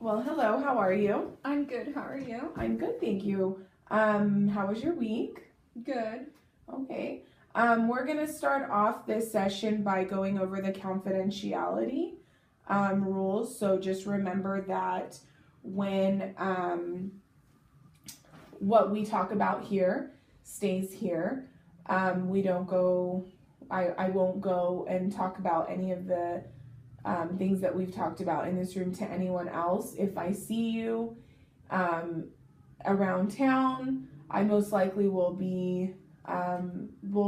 Well, hello, how are you? I'm good, how are you? I'm good, thank you. How was your week? Good. Okay. We're going to start off this session by going over the confidentiality rules. So just remember that when what we talk about here stays here. We don't go, I won't go and talk about any of the things that we've talked about in this room to anyone else. If I see you around town, I most likely will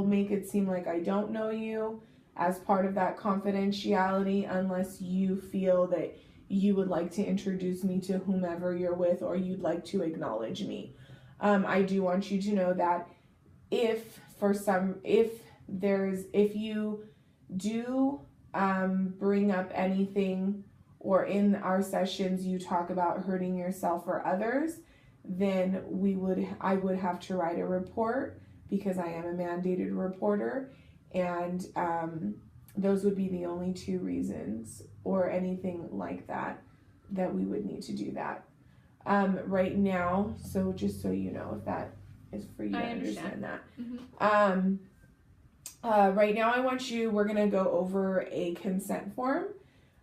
make it seem like I don't know you as part of that confidentiality, unless you feel that you would like to introduce me to whomever you're with, or you'd like to acknowledge me. I do want you to know that if you do bring up anything, or in our sessions you talk about hurting yourself or others, then I would have to write a report, because I am a mandated reporter, and those would be the only two reasons, or anything like that we would need to do that. Right now, so just so you know, if that is for you to understand that. Mm-hmm. Right now we're going to go over a consent form.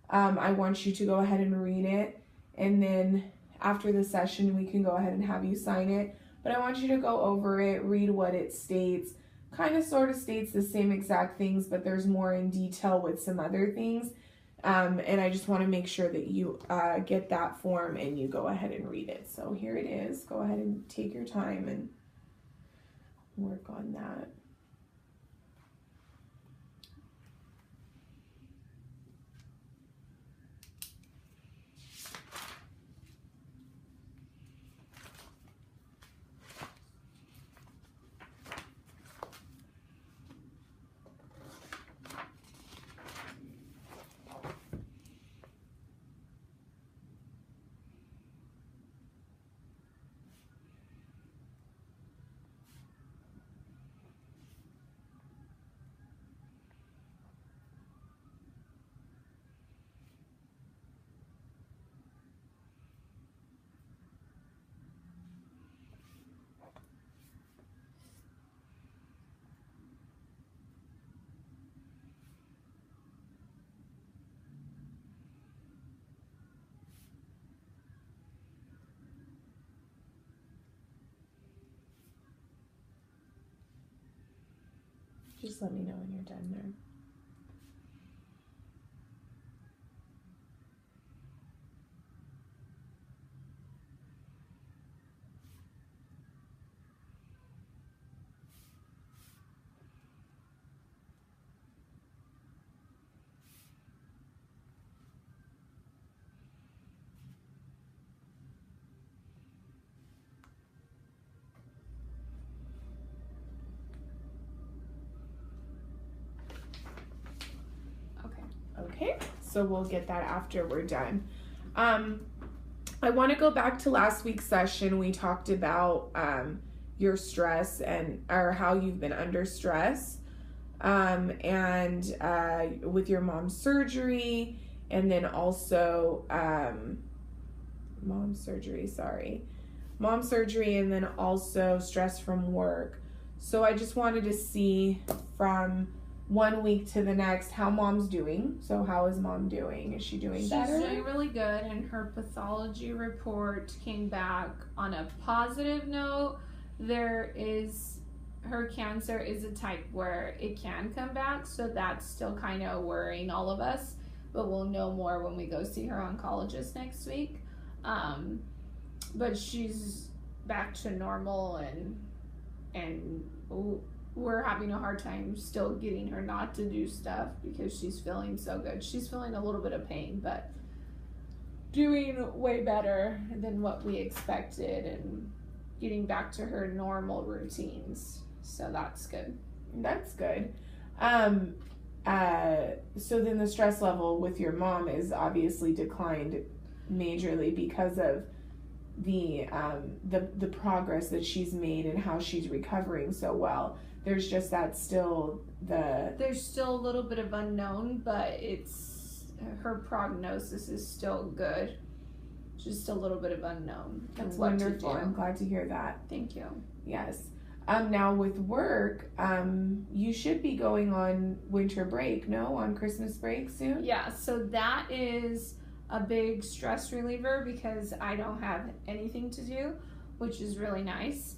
I want you to go ahead and read it, and then after the session we can go ahead and have you sign it. But I want you to go over it, read what it states. Kind of sort of states the same exact things, but there's more in detail with some other things. And I just want to make sure that you get that form and you go ahead and read it. So here it is. Go ahead and take your time and work on that. Just let me know when you're done there. Okay, so we'll get that after we're done. I want to go back to last week's session. We talked about your stress or how you've been under stress, and with your mom's surgery, and then also mom's surgery, and then also stress from work. So I just wanted to see from 1 week to the next how mom's doing. So how is mom doing? Is she doing better? She's doing really good, and her pathology report came back on a positive note. Her cancer is a type where it can come back, so that's still kind of worrying all of us, but we'll know more when we go see her oncologist next week. But she's back to normal, and we're having a hard time still getting her not to do stuff because she's feeling so good. She's feeling a little bit of pain, but doing way better than what we expected and getting back to her normal routines. So that's good. That's good. So then the stress level with your mom is obviously declined majorly because of the progress that she's made and how she's recovering so well. There's just that there's still a little bit of unknown, but her prognosis is still good. just a little bit of unknown. That's wonderful. I'm glad to hear that. Thank you. Yes. Now with work, you should be going on winter break, no? On Christmas break soon? Yeah, so that is a big stress reliever because I don't have anything to do, which is really nice.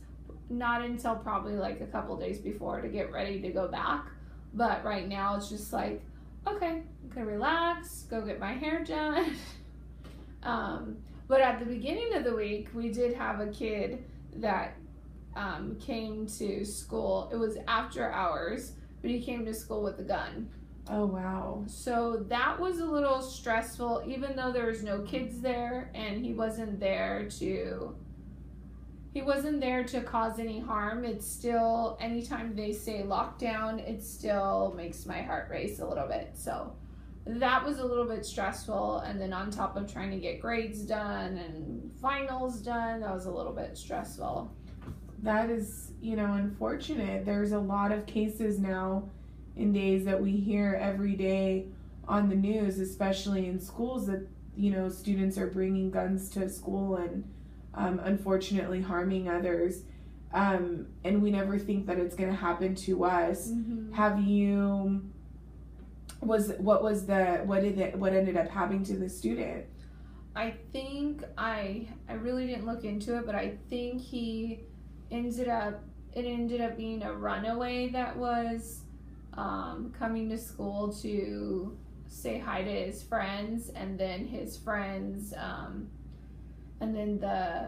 Not until probably like a couple days before to get ready to go back. But right now it's just like, okay, I can relax, go get my hair done. But at the beginning of the week, we did have a kid that came to school. It was after hours, but he came to school with a gun. Oh, wow. So that was a little stressful, even though there was no kids there and he wasn't there to cause any harm. It's still, anytime they say lockdown, it still makes my heart race a little bit. So that was a little bit stressful. And then on top of trying to get grades done and finals done, that was a little bit stressful. That is, unfortunate. There's a lot of cases now in days that we hear every day on the news, especially in schools, that, students are bringing guns to school and unfortunately harming others. And we never think that it's going to happen to us. Mm-hmm. What ended up happening to the student? I think I really didn't look into it, but I think it ended up being a runaway that was coming to school to say hi to his friends, and then his friends and then the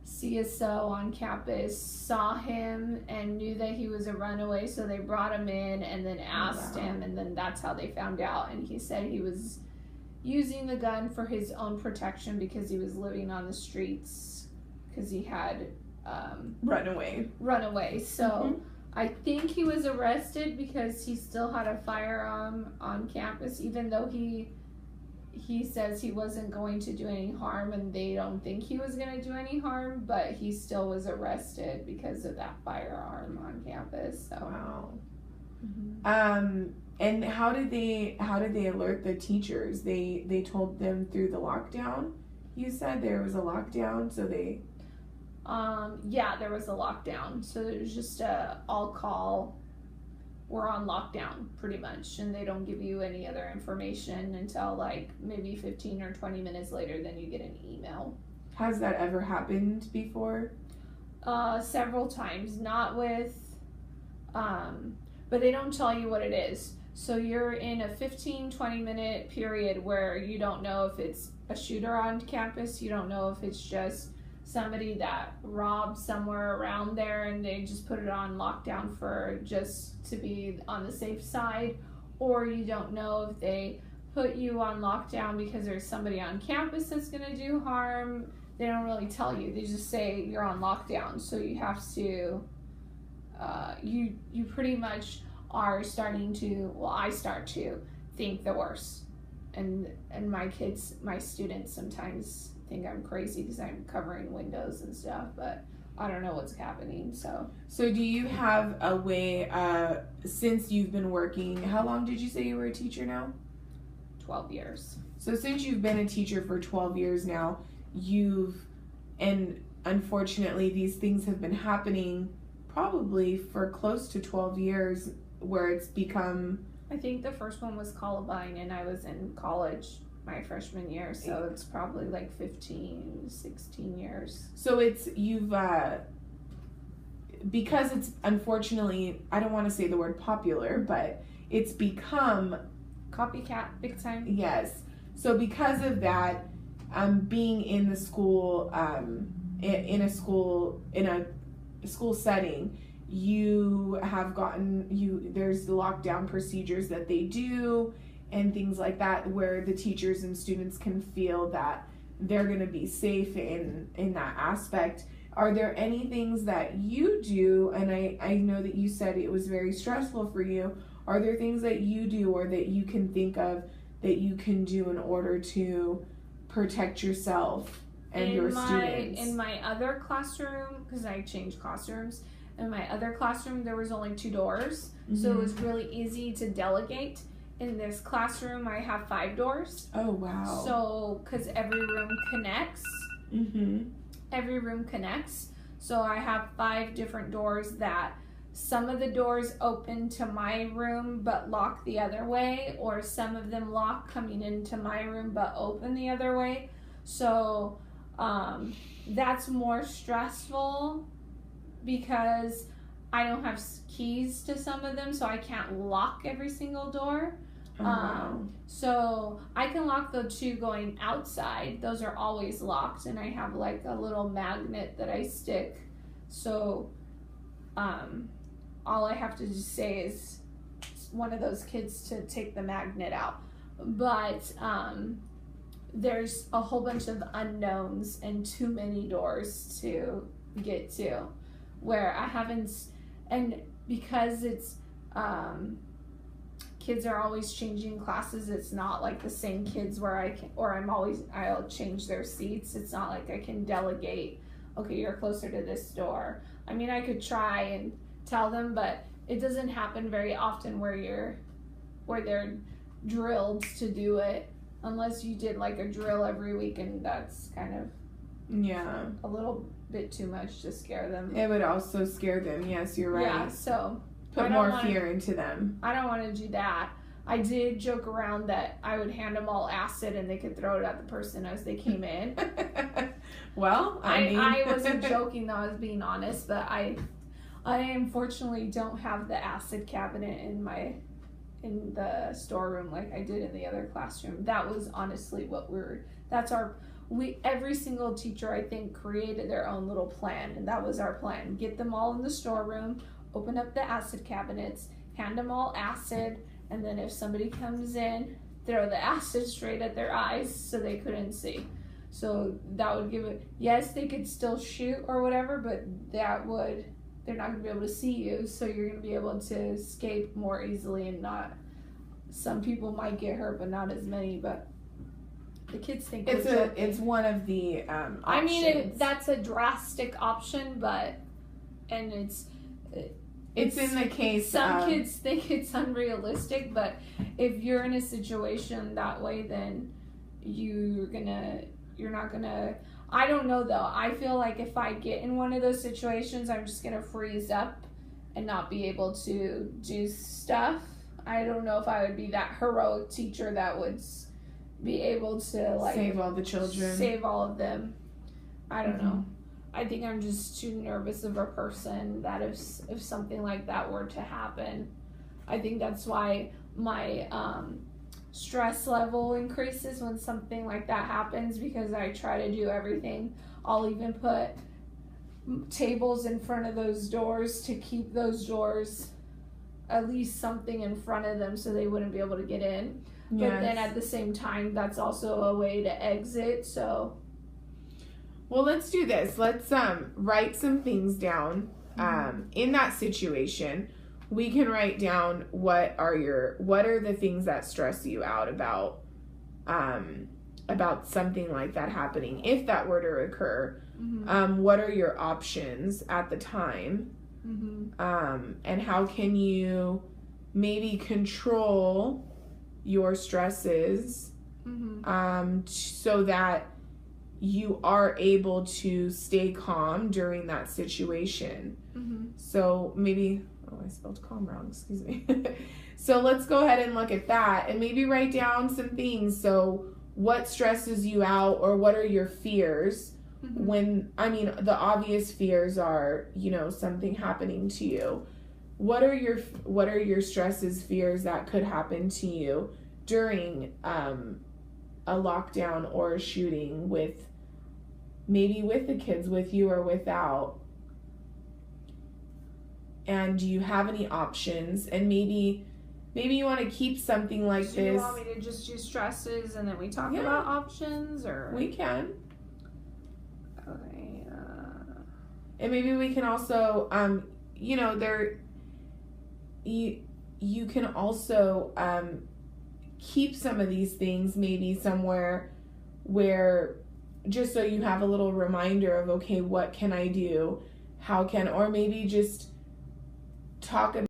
CSO on campus saw him and knew that he was a runaway, so they brought him in and then asked him, and then that's how they found out. And he said he was using the gun for his own protection because he was living on the streets because he had runaway. So mm-hmm. I think he was arrested because he still had a firearm on campus, even though he says he wasn't going to do any harm, and they don't think he was going to do any harm, but he still was arrested because of that firearm on campus. So wow. Mm-hmm. And how did they alert the teachers? They told them through the lockdown. You said there was a lockdown, so they. Yeah, there was a lockdown. So it was just all call. We're on lockdown, pretty much, and they don't give you any other information until like maybe 15 or 20 minutes later. Then you get an email. Has that ever happened before? Several times. Not with, but they don't tell you what it is. So you're in a 15-20 minute period where you don't know if it's a shooter on campus. You don't know if it's just somebody that robbed somewhere around there and they just put it on lockdown for just to be on the safe side, or you don't know if they put you on lockdown because there's somebody on campus that's going to do harm. They don't really tell you. They just say you're on lockdown, so you have to you pretty much are starting to, well, I start to think the worst, and my students sometimes think I'm crazy because I'm covering windows and stuff, but I don't know what's happening. So do you have a way, since you've been working, how long did you say you were a teacher now? 12 years. So since you've been a teacher for 12 years now, and unfortunately these things have been happening probably for close to 12 years, where it's become, I think the first one was Columbine, and I was in college my freshman year, so it's probably like 16 years. So you've because it's unfortunately, I don't want to say the word popular, but it's become copycat big time. Yes. So because of that, being in the school, in a school setting, you have there's lockdown procedures that they do and things like that, where the teachers and students can feel that they're going to be safe in that aspect. Are there any things that you do, and I know that you said it was very stressful for you, are there things that you do or that you can think of that you can do in order to protect yourself and your students? In my other classroom, because I changed classrooms, in my other classroom there was only 2 doors, so it was really easy to delegate. in this classroom, I have 5 doors. Oh, wow. So, because every room connects. Mm-hmm. Every room connects. So I have 5 different doors that some of the doors open to my room but lock the other way, or some of them lock coming into my room but open the other way. So that's more stressful because I don't have keys to some of them, so I can't lock every single door. Oh, wow. So I can lock the 2 going outside. Those are always locked, and I have like a little magnet that I stick. So all I have to just say is one of those kids to take the magnet out. But there's a whole bunch of unknowns and too many doors to get to where I haven't, and because it's kids are always changing classes, it's not like the same kids where I'll change their seats. It's not like I can delegate, okay, you're closer to this door. I mean, I could try and tell them, but it doesn't happen very often where they're drilled to do it, unless you did like a drill every week, and that's kind of a little bit too much to scare them. It would also scare them. Yes, you're right. Yeah, so put more fear into them. I don't want to do that. I did joke around that I would hand them all acid and they could throw it at the person as they came in. Well, I wasn't joking though, I was being honest, but I unfortunately don't have the acid cabinet in the storeroom like I did in the other classroom. That was honestly every single teacher I think created their own little plan, and that was our plan. Get them all in the storeroom, open up the acid cabinets, hand them all acid, and then if somebody comes in, throw the acid straight at their eyes so they couldn't see. So that would give it, yes, they could still shoot or whatever, but they're not going to be able to see you, so you're going to be able to escape more easily, and some people might get hurt, but not as many, but the kids think it's one of the options. I mean, that's a drastic option, and it's in the case some kids think it's unrealistic, but if you're in a situation that way, then you're not gonna, I don't know though. I feel like if I get in one of those situations, I'm just gonna freeze up and not be able to do stuff. I don't know if I would be that heroic teacher that would be able to like save all the children, save all of them. I don't know. I think I'm just too nervous of a person that if something like that were to happen, I think that's why my stress level increases when something like that happens, because I try to do everything. I'll even put tables in front of those doors to keep those doors at least something in front of them so they wouldn't be able to get in. Yes. But then at the same time, that's also a way to exit. So, well, let's do this. Let's write some things down. In that situation, we can write down what are the things that stress you out about something like that happening, if that were to occur. What are your options at the time? And how can you maybe control your stresses so that you are able to stay calm during that situation. So maybe, I spelled calm wrong, excuse me. So let's go ahead and look at that and maybe write down some things. So what stresses you out, or what are your fears? The obvious fears are, something happening to you. What are your stresses, fears that could happen to you during a lockdown or a shooting, maybe with the kids with you or without? And do you have any options? And maybe you want to keep something like this. Do you want me to just do stresses and then we talk about options, or we can? Okay. And maybe we can also, you can also keep some of these things maybe somewhere where, just so you have a little reminder of, okay, what can I do? Or maybe just talk about